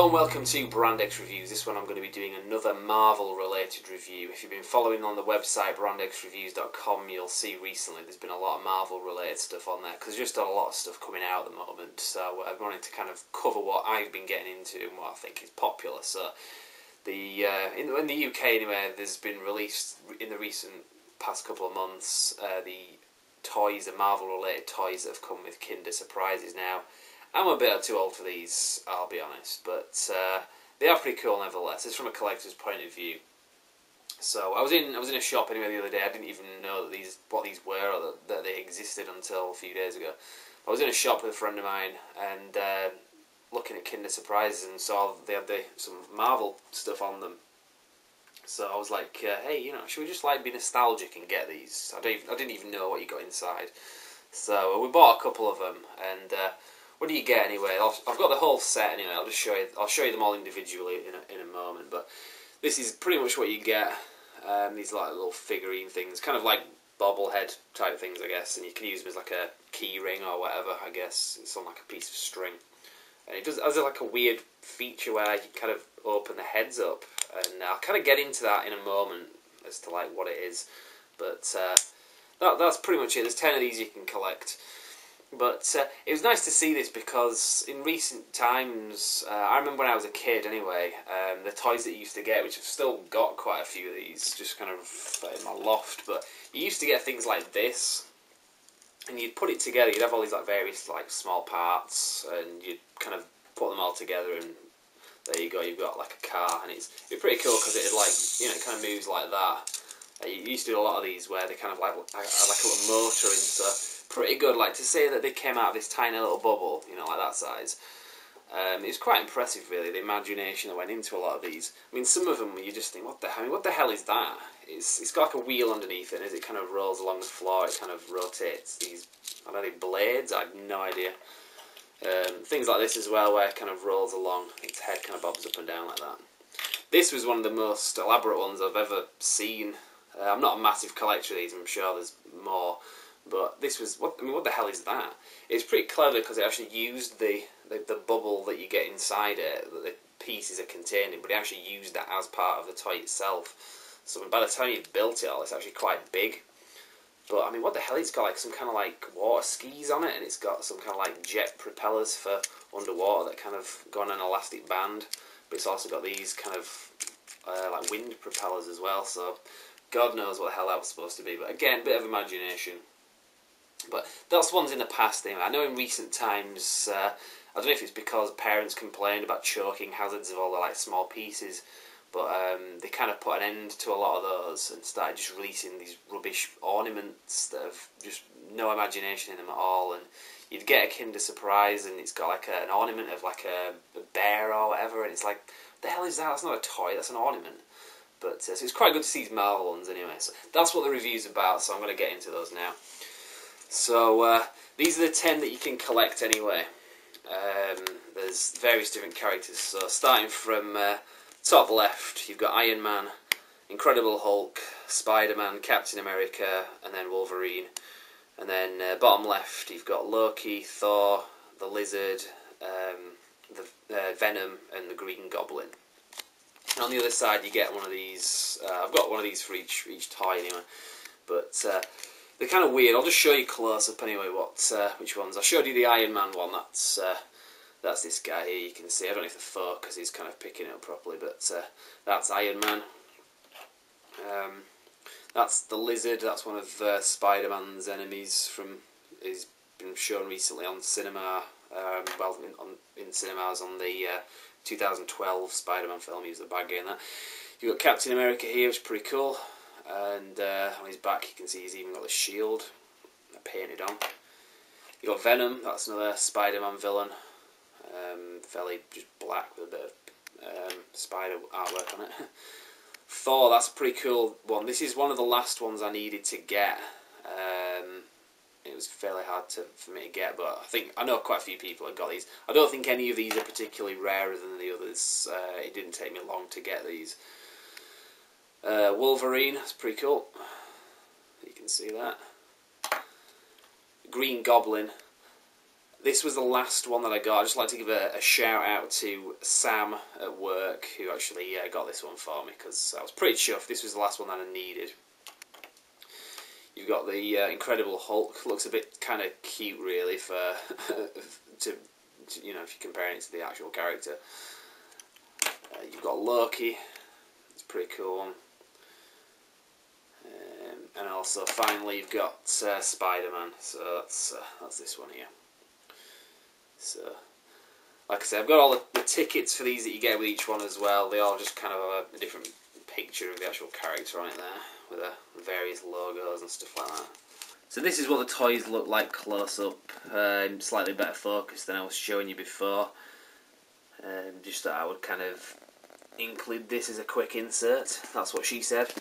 Hello and welcome to Brandex Reviews. This one I'm going to be doing another Marvel related review. If you've been following on the website brandexreviews.com, you'll see recently there's been a lot of Marvel related stuff on there because there's just a lot of stuff coming out at the moment. So I wanted to kind of cover what I've been getting into and what I think is popular. So in the UK anyway, there's been released in the recent past couple of months the Marvel related toys that have come with Kinder Surprises now. I'm a bit too old for these, I'll be honest, but they are pretty cool nevertheless. It's from a collector's point of view. So I was in a shop anyway the other day. I didn't even know that what these were or that they existed until a few days ago. I was in a shop with a friend of mine and looking at Kinder Surprises and saw they had some Marvel stuff on them. So I was like, hey, should we just be nostalgic and get these? I didn't even know what you got inside. So we bought a couple of them and. What do you get anyway? I've got the whole set anyway. I'll show you them all individually in a moment. But this is pretty much what you get. These little figurine things, kind of like bobblehead type things, I guess. And you can use them as like a key ring or whatever. I guess it's on like a piece of string. And it has like a weird feature where you kind of open the heads up, and I'll kind of get into that in a moment as to like what it is. But that's pretty much it. There's 10 of these you can collect. But it was nice to see this because in recent times, I remember when I was a kid anyway, the toys that you used to get, which I've still got quite a few of these, just kind of in my loft, but you used to get things like this, and you'd put it together, you'd have all these various small parts, and you'd kind of put them all together, and there you go, you've got like a car, and it'd be pretty cool because it kind of moves like that. You used to do a lot of these where they kind of had like a little motor and stuff. Pretty good, to say that they came out of this tiny little bubble, like that size. It was quite impressive, really, the imagination that went into a lot of these. I mean, some of them you just think, what the hell is that? It's got like a wheel underneath it, and as it kind of rolls along the floor, it kind of rotates these, I don't know, blades? I have no idea. Things like this as well, where it kind of rolls along, its head kind of bobs up and down like that. This was one of the most elaborate ones I've ever seen. I'm not a massive collector of these, I'm sure there's more. But this was, what the hell is that? It's pretty clever because it actually used the bubble that you get inside it, that the pieces are contained in, but it actually used that as part of the toy itself. So by the time you've built it all, it's actually quite big. But, what the hell? It's got some kind of water skis on it, and it's got some kind of jet propellers for underwater that kind of go on an elastic band. But it's also got these kind of wind propellers as well, so God knows what the hell that was supposed to be. But again, a bit of imagination. But that's ones in the past anyway. I know in recent times, I don't know if it's because parents complained about choking hazards of all the small pieces, but they kind of put an end to a lot of those and started just releasing these rubbish ornaments that have just no imagination in them at all. And you'd get a Kinder Surprise and it's got an ornament of a bear or whatever, and it's like, what the hell is that? That's not a toy, that's an ornament. But so it's quite good to see these Marvel ones anyway. So that's what the review's about, so I'm going to get into those now. So these are the 10 that you can collect anyway. There's various different characters. So starting from top left, you've got Iron Man, Incredible Hulk, Spider-Man, Captain America, and then Wolverine. And then bottom left, you've got Loki, Thor, the Lizard, the Venom, and the Green Goblin. And on the other side, you get one of these. I've got one of these for each toy anyway. But they're kind of weird. I'll just show you close up anyway which ones. I showed you the Iron Man one. That's this guy here. You can see. I don't know if the focus is kind of picking it up properly, but that's Iron Man. That's the Lizard. That's one of Spider-Man's enemies he's been shown recently on cinema. In cinemas on the 2012 Spider-Man film. He was the bad guy in that. You've got Captain America here, which is pretty cool. And on his back you can see he's even got the shield painted on. You've got Venom, that's another Spider-Man villain. Fairly just black with a bit of spider artwork on it. Thor, that's a pretty cool one. This is one of the last ones I needed to get. It was fairly hard for me to get, but I know quite a few people have got these. I don't think any of these are particularly rarer than the others. It didn't take me long to get these. Wolverine, that's pretty cool. You can see that. Green Goblin. this was the last one that I got. I'd just like to give a shout out to Sam at work, who actually got this one for me, because I was pretty chuffed. This was the last one that I needed. You've got the Incredible Hulk. Looks a bit kind of cute, really, for you know, if you're comparing it to the actual character. You've got Loki. It's a pretty cool one. And also, finally, you've got Spider-Man. So that's this one here. So, like I said, I've got all the tickets for these that you get with each one as well. They all just kind of have a different picture of the actual character on it there, with various logos and stuff like that. So this is what the toys look like close up, slightly better focus than I was showing you before. Just that I would kind of include this as a quick insert. That's what she said.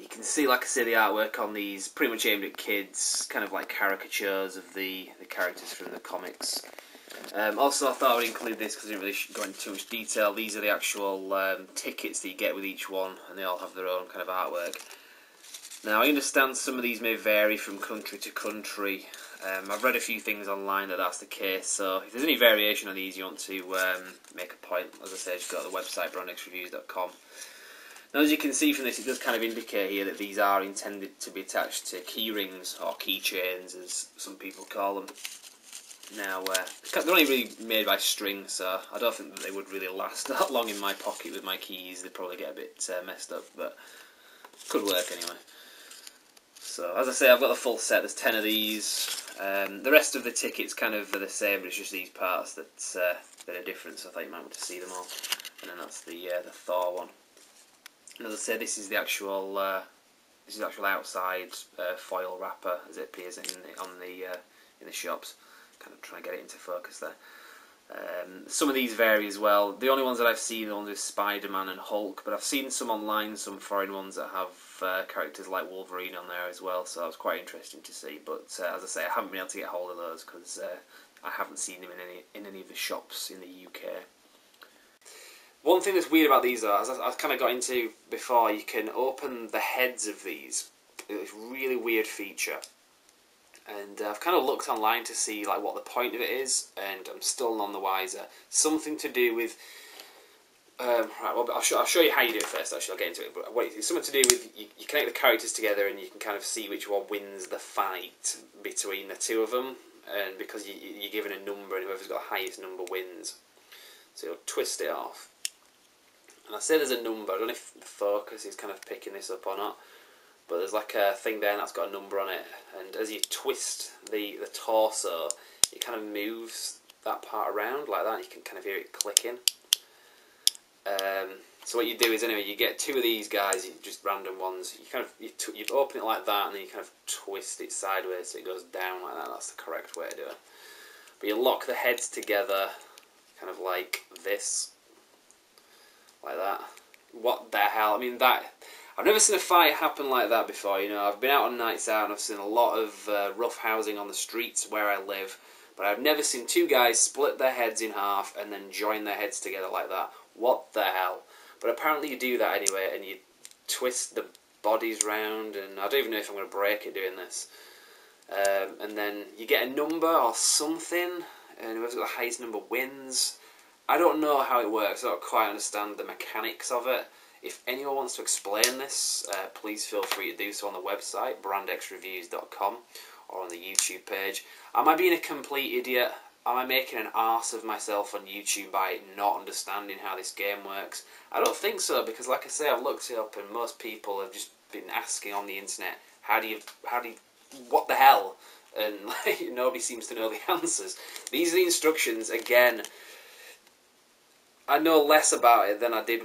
You can see, like I say, the artwork on these pretty much aimed at kids, kind of like caricatures of the characters from the comics. Also, I thought I would include this because I didn't really go into too much detail. These are the actual tickets that you get with each one, and they all have their own kind of artwork. Now, I understand some of these may vary from country to country. I've read a few things online that that's the case, so if there's any variation on these you want to make a point, as I say, just go to the website, brandxreviews.com. Now, as you can see from this, it does kind of indicate here that these are intended to be attached to key rings, or keychains, as some people call them. Now, they're only really made by string, so I don't think that they would really last that long in my pocket with my keys. They'd probably get a bit messed up, but could work anyway. So, as I say, I've got the full set. There's 10 of these. The rest of the tickets kind of are the same, but it's just these parts that are different, so I thought you might want to see them all. And then that's the Thor one. And as I say, this is the actual outside foil wrapper as it appears in the shops. Kind of trying to get it into focus there. Some of these vary as well. The only ones that I've seen are the ones with Spider-Man and Hulk, but I've seen some online, some foreign ones that have characters like Wolverine on there as well, so that was quite interesting to see. But as I say, I haven't been able to get hold of those because I haven't seen them in any of the shops in the UK. One thing that's weird about these, though, as I've kind of got into before, you can open the heads of these. It's a really weird feature. And I've kind of looked online to see like what the point of it is, and I'm still none the wiser. Something to do with... right, well, I'll show you how you do it first, actually. I'll get into it. But it's something to do with... You connect the characters together and you can kind of see which one wins the fight between the two of them. And because you're given a number, and whoever's got the highest number wins. So you'll twist it off. And I say there's a number. I don't know if the focus is kind of picking this up or not. But there's like a thing there and that's got a number on it. And as you twist the torso, it kind of moves that part around like that. And you can kind of hear it clicking. So what you do is, anyway, you get two of these guys, just random ones. You open it like that, and then you kind of twist it sideways so it goes down like that. That's the correct way to do it. But you lock the heads together, kind of like this. Like that. What the hell? I mean, I've never seen a fight happen like that before. You know, I've been out on nights out and I've seen a lot of rough housing on the streets where I live, but I've never seen two guys split their heads in half and then join their heads together like that. What the hell? But apparently you do that anyway, and you twist the bodies round, and I don't even know if I'm going to break it doing this. And then you get a number or something, and whoever's got the highest number wins. I don't know how it works. I don't quite understand the mechanics of it. If anyone wants to explain this, please feel free to do so on the website, brandxreviews.com, or on the YouTube page. Am I being a complete idiot? Am I making an arse of myself on YouTube by not understanding how this game works? I don't think so, because like I say, I've looked it up and most people have just been asking on the internet, what the hell? And like, nobody seems to know the answers. These are the instructions. Again, I know less about it than I did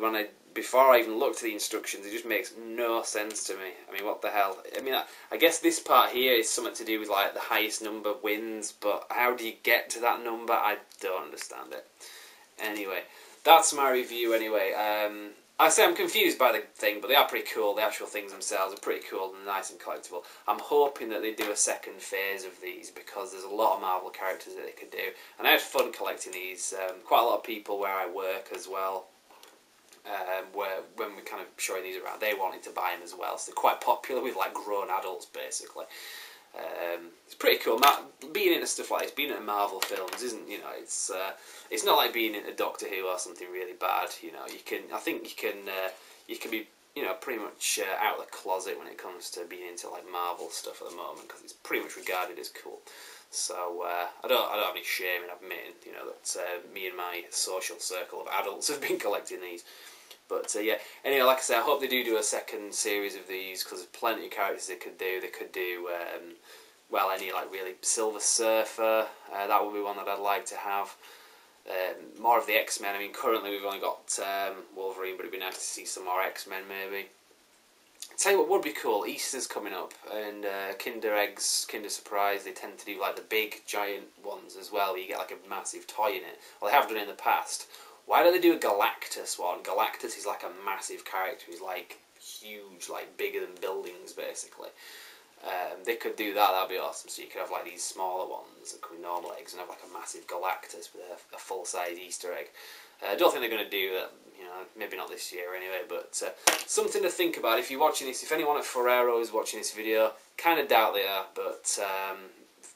before I even looked at the instructions. It just makes no sense to me. I mean, what the hell? I mean, I guess this part here is something to do with like the highest number wins, but how do you get to that number? I don't understand it. Anyway, that's my review anyway. I say I'm confused by the thing, but they are pretty cool. The actual things themselves are pretty cool and nice and collectible. I'm hoping that they do a second phase of these because there's a lot of Marvel characters that they could do. And I had fun collecting these. Quite a lot of people where I work as well, where when we kind of showing these around, they wanted to buy them as well. So they're quite popular with like grown adults basically. It's pretty cool. Being into stuff like this, being into Marvel films, isn't, you know, it's not like being into Doctor Who or something really bad. You know, I think you can be, you know, pretty much out of the closet when it comes to being into like Marvel stuff at the moment, because it's pretty much regarded as cool. So I don't have any shame in admitting, you know, that me and my social circle of adults have been collecting these. But yeah, anyway, like I said, I hope they do a second series of these, because there's plenty of characters they could do. They could do, well, any like really Silver Surfer. That would be one that I'd like to have. More of the X-Men. I mean, currently we've only got Wolverine, but it'd be nice to see some more X-Men maybe. Tell you what would be cool, Easter's coming up, and Kinder Eggs, Kinder Surprise, they tend to do like the big giant ones as well, where you get like a massive toy in it. Well, they have done it in the past. Why don't they do a Galactus one? Galactus is like a massive character, he's like huge, like bigger than buildings basically. They could do that, that'd be awesome. So you could have like these smaller ones that could be normal eggs and have like a massive Galactus with a full-size Easter egg. I don't think they're going to do that, you know, maybe not this year anyway, but something to think about. If you're watching this, if anyone at Ferrero is watching this video, kind of doubt they are, but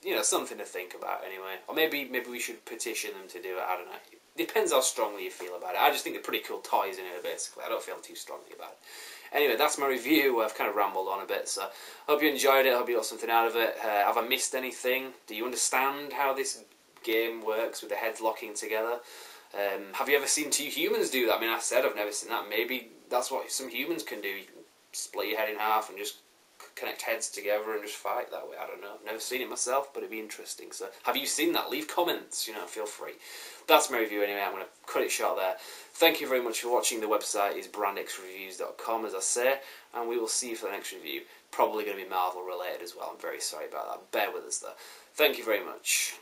you know, something to think about anyway. Or maybe we should petition them to do it, I don't know. Depends how strongly you feel about it. I just think they're pretty cool toys in here, basically. I don't feel too strongly about it. Anyway, that's my review. I've kind of rambled on a bit, so hope you enjoyed it. Hope you got something out of it. Have I missed anything? Do you understand how this game works with the heads locking together? Have you ever seen two humans do that? I mean, I said I've never seen that. Maybe that's what some humans can do. You can split your head in half and just connect heads together and just fight that way. I don't know. I've never seen it myself, but it'd be interesting. So, have you seen that? Leave comments. You know, feel free. That's my review anyway. I'm going to cut it short there. Thank you very much for watching. The website is brandxreviews.com, as I say, and we will see you for the next review. Probably going to be Marvel related as well. I'm very sorry about that. Bear with us though. Thank you very much.